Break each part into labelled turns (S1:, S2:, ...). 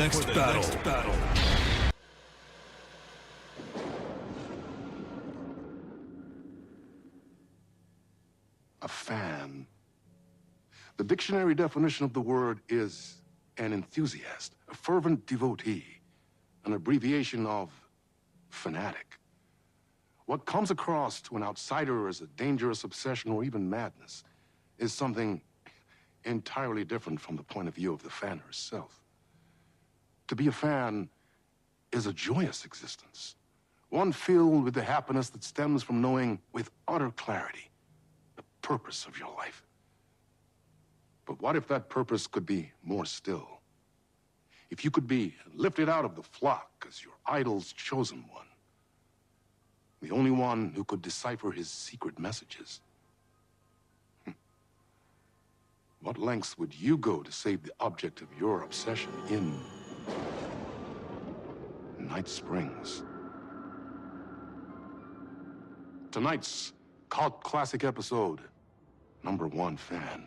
S1: next battle.
S2: A fan. The dictionary definition of the word is an enthusiast, a fervent devotee, an abbreviation of fanatic. What comes across to an outsider as a dangerous obsession or even madness is something entirely different from the point of view of the fan herself. To be a fan is a joyous existence, one filled with the happiness that stems from knowing with utter clarity the purpose of your life. But what if that purpose could be more still? If you could be lifted out of the flock as your idol's chosen one, the only one who could decipher his secret messages. What lengths would you go to save the object of your obsession in Nite Springs? Tonight's cult classic episode, #1 fan.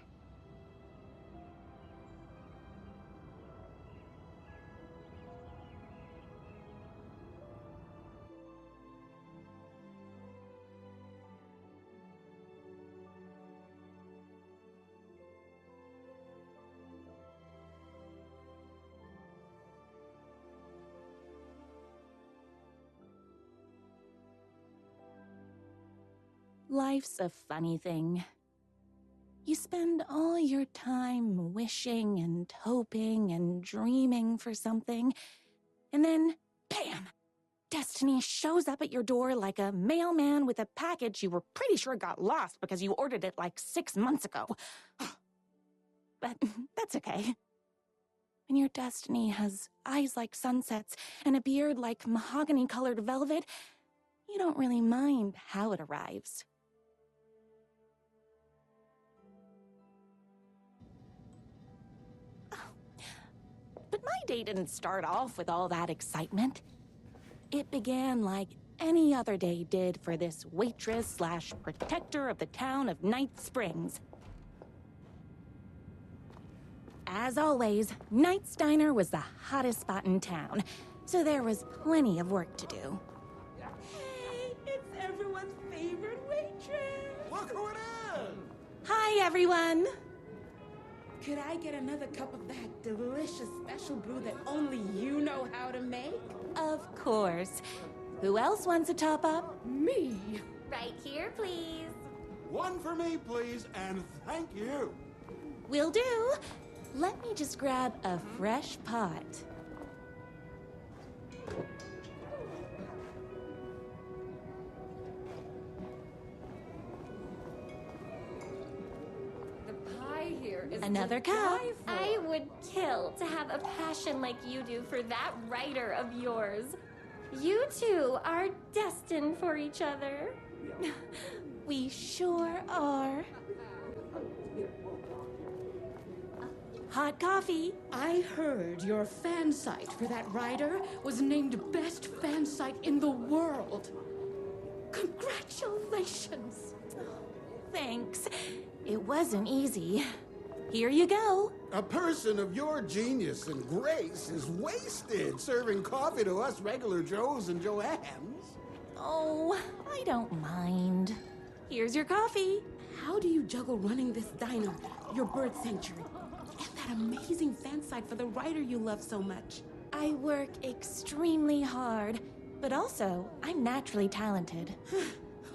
S3: Life's a funny thing. You spend all your time wishing and hoping and dreaming for something, and then, bam! Destiny shows up at your door like a mailman with a package you were pretty sure got lost because you ordered it like 6 months ago. But that's okay. When your destiny has eyes like sunsets and a beard like mahogany-colored velvet, you don't really mind how it arrives. But my day didn't start off with all that excitement. It began like any other day did for this waitress/protector of the town of Nite Springs. As always, Nite's Diner was the hottest spot in town, so there was plenty of work to do.
S4: Hey, it's everyone's favorite waitress!
S5: Look who it is!
S3: Hi, everyone!
S4: Could I get another cup of that delicious special brew that only you know how to make?
S3: Of course. Who else wants a top-up?
S4: Me!
S6: Right here, please.
S5: One for me, please, and thank you.
S3: Will do. Let me just grab a fresh pot. Another cup.
S6: I would kill to have a passion like you do for that writer of yours. You two are destined for each other.
S3: We sure are. Hot coffee.
S4: I heard your fan site for that writer was named best fan site in the world. Congratulations!
S3: Thanks. It wasn't easy. Here you go.
S5: A person of your genius and grace is wasted serving coffee to us regular Joes and Joannes.
S3: Oh, I don't mind. Here's your coffee.
S4: How do you juggle running this diner, your bird sanctuary, and that amazing fan site for the writer you love so much?
S3: I work extremely hard, but also I'm naturally talented.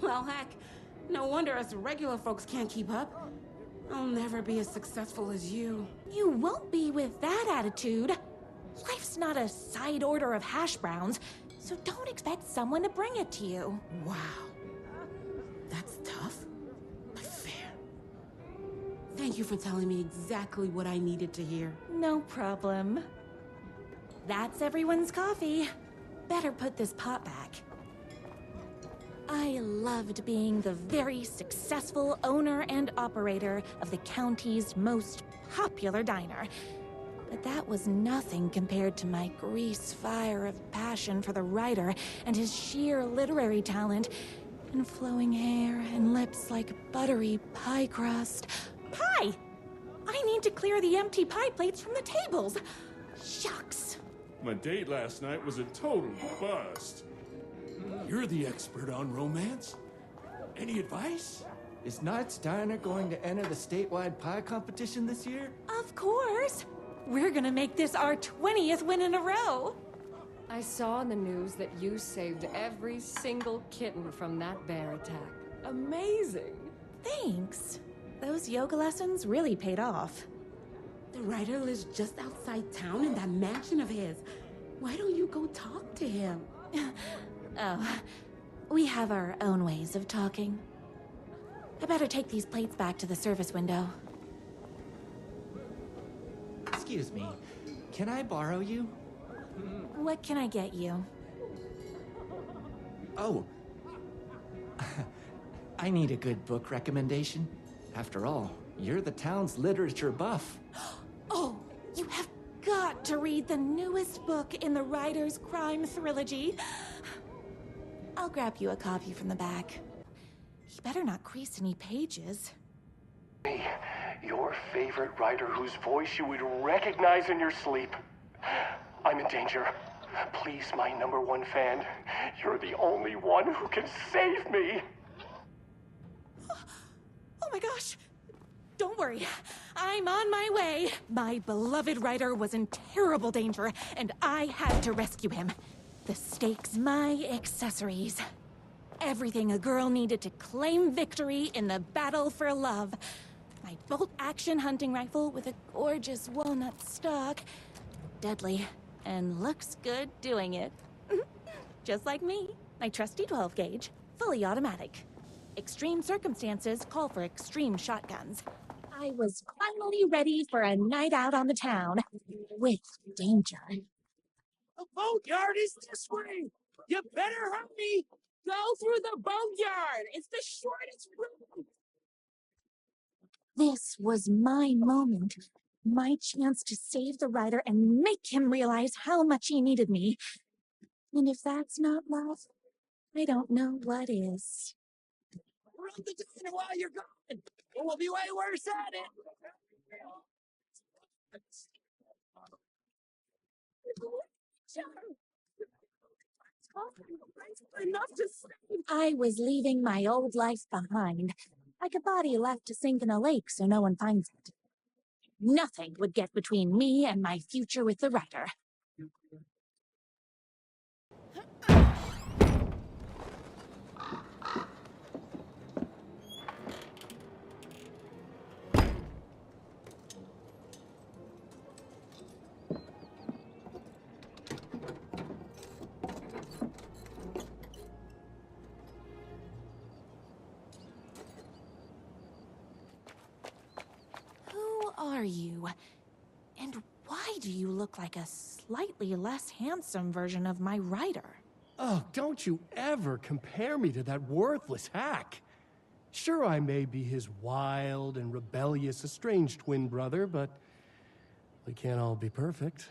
S4: Well, heck, no wonder us regular folks can't keep up. I'll never be as successful as you.
S3: You won't be with that attitude. Life's not a side order of hash browns, so don't expect someone to bring it to you.
S4: Wow. That's tough, but fair. Thank you for telling me exactly what I needed to hear.
S3: No problem. That's everyone's coffee. Better put this pot back. I loved being the very successful owner and operator of the county's most popular diner. But that was nothing compared to my grease fire of passion for the writer and his sheer literary talent, and flowing hair and lips like buttery pie crust. Pie! I need to clear the empty pie plates from the tables. Shucks.
S1: My date last night was a total bust.
S7: You're the expert on romance. Any advice?
S8: Is Nite's Diner going to enter the statewide pie competition this year?
S3: Of course! We're gonna make this our 20th win in a row!
S9: I saw in the news that you saved every single kitten from that bear attack. Amazing!
S3: Thanks. Those yoga lessons really paid off.
S4: The writer lives just outside town in that mansion of his. Why don't you go talk to him?
S3: Oh, we have our own ways of talking. I better take these plates back to the service window.
S8: Excuse me, can I borrow you?
S3: What can I get you?
S8: Oh. I need a good book recommendation. After all, you're the town's literature buff.
S3: Oh, you have got to read the newest book in the Writer's Crime Trilogy. I'll grab you a copy from the back. You better not crease any pages.
S10: Your favorite writer whose voice you would recognize in your sleep. I'm in danger. Please, my #1 fan. You're the only one who can save me.
S3: Oh my gosh! Don't worry, I'm on my way. My beloved writer was in terrible danger, and I had to rescue him. The stakes, my accessories. Everything a girl needed to claim victory in the battle for love. My bolt-action hunting rifle with a gorgeous walnut stock. Deadly, and looks good doing it. Just like me. My trusty 12-gauge, fully automatic. Extreme circumstances call for extreme shotguns. I was finally ready for a night out on the town. With danger.
S7: The boatyard is this way. You better hurry. Go through the boatyard. It's the shortest route.
S3: This was my moment. My chance to save the writer and make him realize how much he needed me. And if that's not love, I don't know what is.
S7: Run the diner while you're gone. It will be way worse at it. Enough to save.
S3: I was leaving my old life behind, like a body left to sink in a lake so no one finds it. Nothing would get between me and my future with the writer. Who are you? And why do you look like a slightly less handsome version of my writer?
S11: Oh, don't you ever compare me to that worthless hack. Sure, I may be his wild and rebellious estranged twin brother, but we can't all be perfect.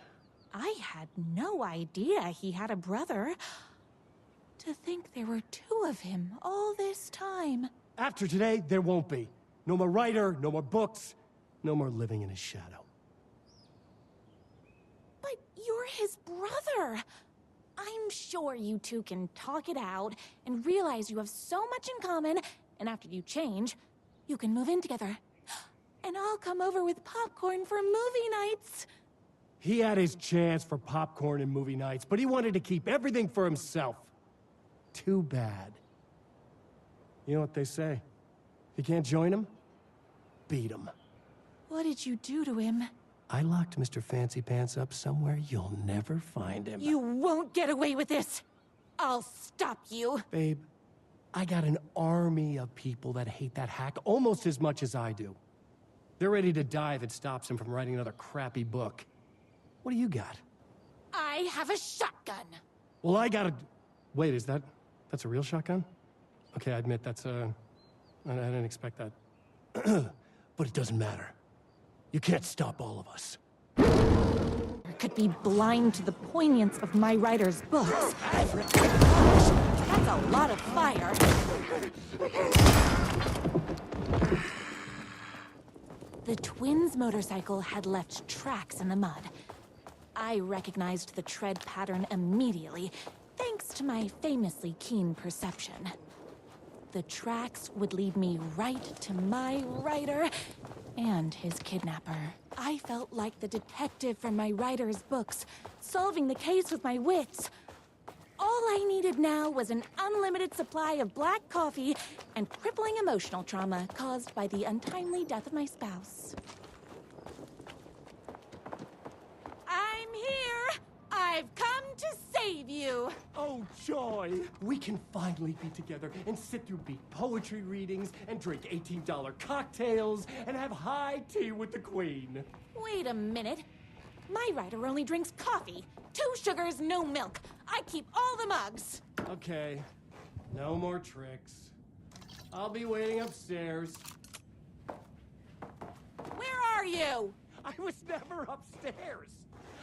S3: I had no idea he had a brother. To think there were two of him all this time.
S11: After today, there won't be. No more writer, no more books, no more living in his shadow.
S3: But you're his brother. I'm sure you two can talk it out and realize you have so much in common, and after you change, you can move in together. And I'll come over with popcorn for movie nights.
S11: He had his chance for popcorn and movie nights, but he wanted to keep everything for himself. Too bad. You know what they say? If you can't join him, beat him.
S3: What did you do to him?
S11: I locked Mr. Fancy Pants up somewhere you'll never find him.
S3: You won't get away with this. I'll stop you.
S11: Babe, I got an army of people that hate that hack almost as much as I do. They're ready to die if it stops him from writing another crappy book. What do you got?
S3: I have a shotgun.
S11: Well, I got a... Wait, that's a real shotgun? Okay, I admit I didn't expect that. But it doesn't matter. You can't stop all of us.
S3: I could be blind to the poignance of my writer's books. That's a lot of fire. The twins' motorcycle had left tracks in the mud. I recognized the tread pattern immediately, thanks to my famously keen perception. The tracks would lead me right to my rider and his kidnapper. I felt like the detective from my writer's books, solving the case with my wits. All I needed now was an unlimited supply of black coffee and crippling emotional trauma caused by the untimely death of my spouse. I'm here! I've come to save you!
S11: Oh, joy! We can finally be together and sit through beat poetry readings and drink $18 cocktails and have high tea with the Queen.
S3: Wait a minute. My writer only drinks coffee. 2 sugars, no milk. I keep all the mugs.
S11: Okay. No more tricks. I'll be waiting upstairs.
S3: Where are you?
S11: I was never upstairs.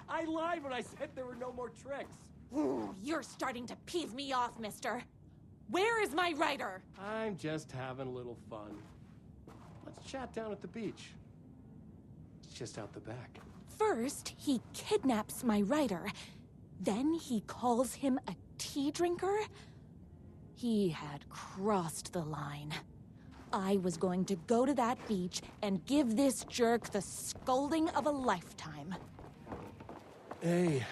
S11: I lied when I said there were no more tricks.
S3: Ooh, you're starting to peeve me off, mister. Where is my writer?
S11: I'm just having a little fun. Let's chat down at the beach. It's just out the back.
S3: First, he kidnaps my writer. Then he calls him a tea drinker. He had crossed the line. I was going to go to that beach and give this jerk the scolding of a lifetime.
S11: Hey,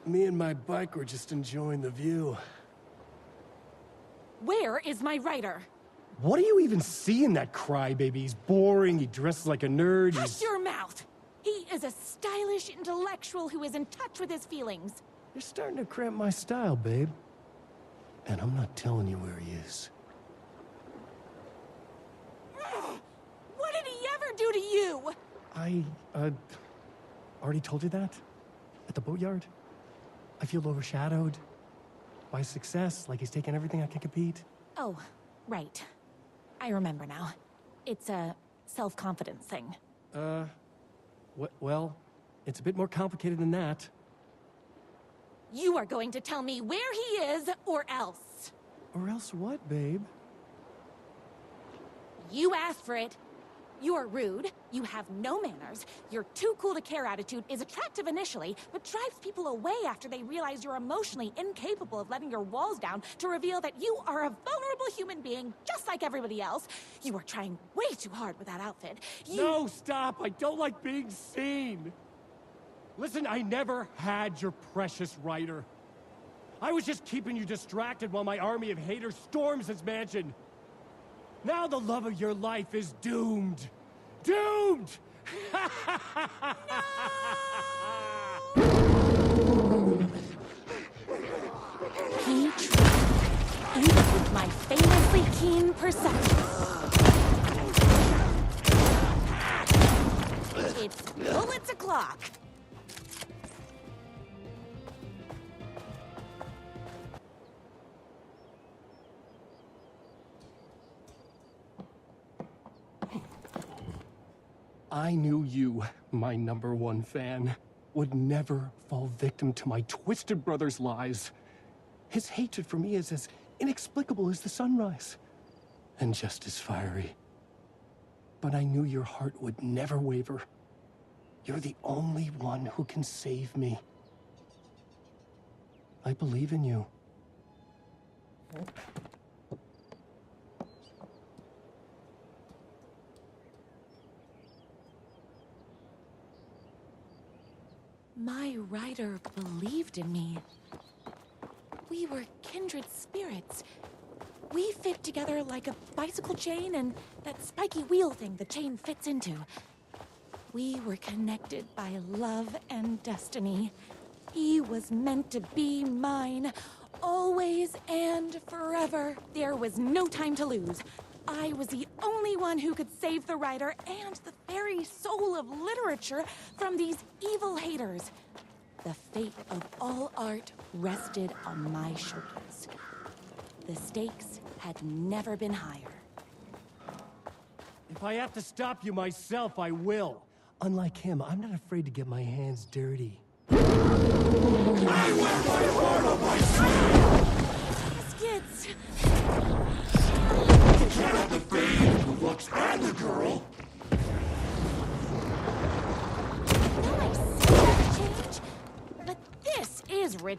S11: me and my bike were just enjoying the view.
S3: Where is my writer?
S11: What do you even see in that crybaby? He's boring, he dresses like a nerd,
S3: Hush your mouth! He is a stylish intellectual who is in touch with his feelings.
S11: You're starting to cramp my style, babe. And I'm not telling you where he is.
S3: What did he ever do to you?
S11: I, already told you that? At the boatyard? I feel overshadowed by success, like he's taking everything I can compete.
S3: Oh, right. I remember now. It's a self-confidence thing.
S11: Well, it's a bit more complicated than that.
S3: You are going to tell me where he is, or else.
S11: Or else what, babe?
S3: You asked for it. You're rude, you have no manners, your too cool to care attitude is attractive initially, but drives people away after they realize you're emotionally incapable of letting your walls down to reveal that you are a vulnerable human being just like everybody else. You are trying way too hard with that outfit.
S11: No, stop! I don't like being seen! Listen, I never had your precious writer. I was just keeping you distracted while my army of haters storms this mansion. Now the love of your life is doomed! Doomed!
S3: He tried, even with my famously keen perception. It's bullets o'clock.
S11: I knew you, my #1 fan, would never fall victim to my twisted brother's lies. His hatred for me is as inexplicable as the sunrise, and just as fiery. But I knew your heart would never waver. You're the only one who can save me. I believe in you.
S3: My writer believed in me. We were kindred spirits. We fit together like a bicycle chain and that spiky wheel thing the chain fits into. We were connected by love and destiny. He was meant to be mine, always and forever. There was no time to lose. I was the only one who could save the writer and the very soul of literature from these evil haters. The fate of all art rested on my shoulders. The stakes had never been higher.
S11: If I have to stop you myself, I will. Unlike him, I'm not afraid to get my hands dirty.
S7: I wear my heart on my sleeve!
S3: Skits!
S7: Check out the fame, the looks, and the girl!
S3: Will I see that change? is rich.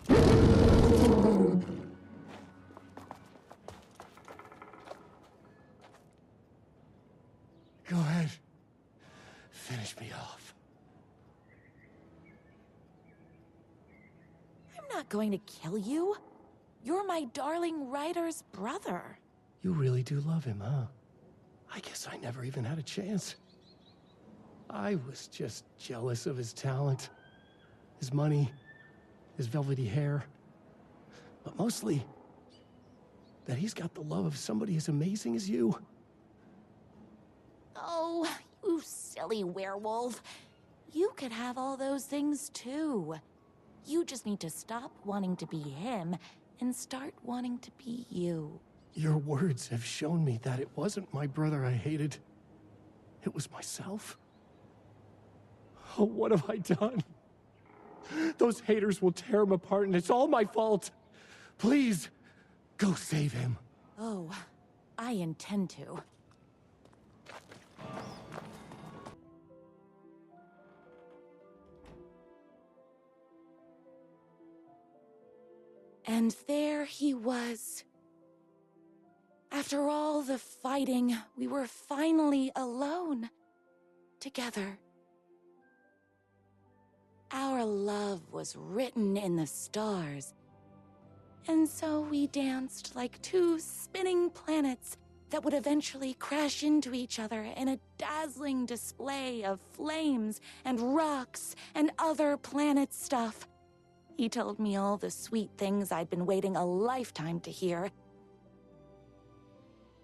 S11: Go ahead. Finish me off.
S3: I'm not going to kill you. You're my darling writer's brother.
S11: You really do love him, huh? I guess I never even had a chance. I was just jealous of his talent, his money, his velvety hair. But mostly, that he's got the love of somebody as amazing as you.
S3: Oh, you silly werewolf. You could have all those things too. You just need to stop wanting to be him and start wanting to be you.
S11: Your words have shown me that it wasn't my brother I hated. It was myself. Oh, what have I done? Those haters will tear him apart, and it's all my fault. Please, go save him.
S3: Oh, I intend to. And there he was. After all the fighting, we were finally alone. Together. Our love was written in the stars. And so we danced like two spinning planets that would eventually crash into each other in a dazzling display of flames and rocks and other planet stuff. He told me all the sweet things I'd been waiting a lifetime to hear.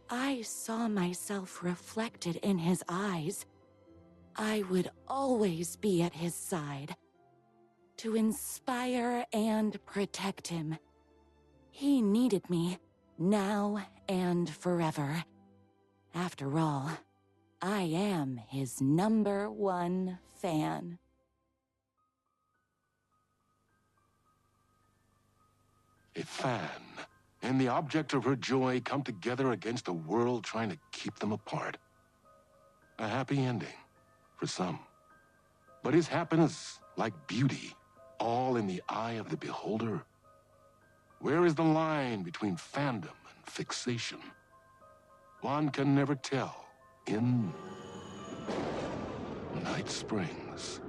S3: I saw myself reflected in his eyes. I would always be at his side, to inspire and protect him. He needed me, now and forever. After all, I am his #1 fan.
S2: A fan and the object of her joy come together against a world trying to keep them apart. A happy ending for some. But is happiness, like beauty, all in the eye of the beholder? Where is the line between fandom and fixation? One can never tell in Night Springs.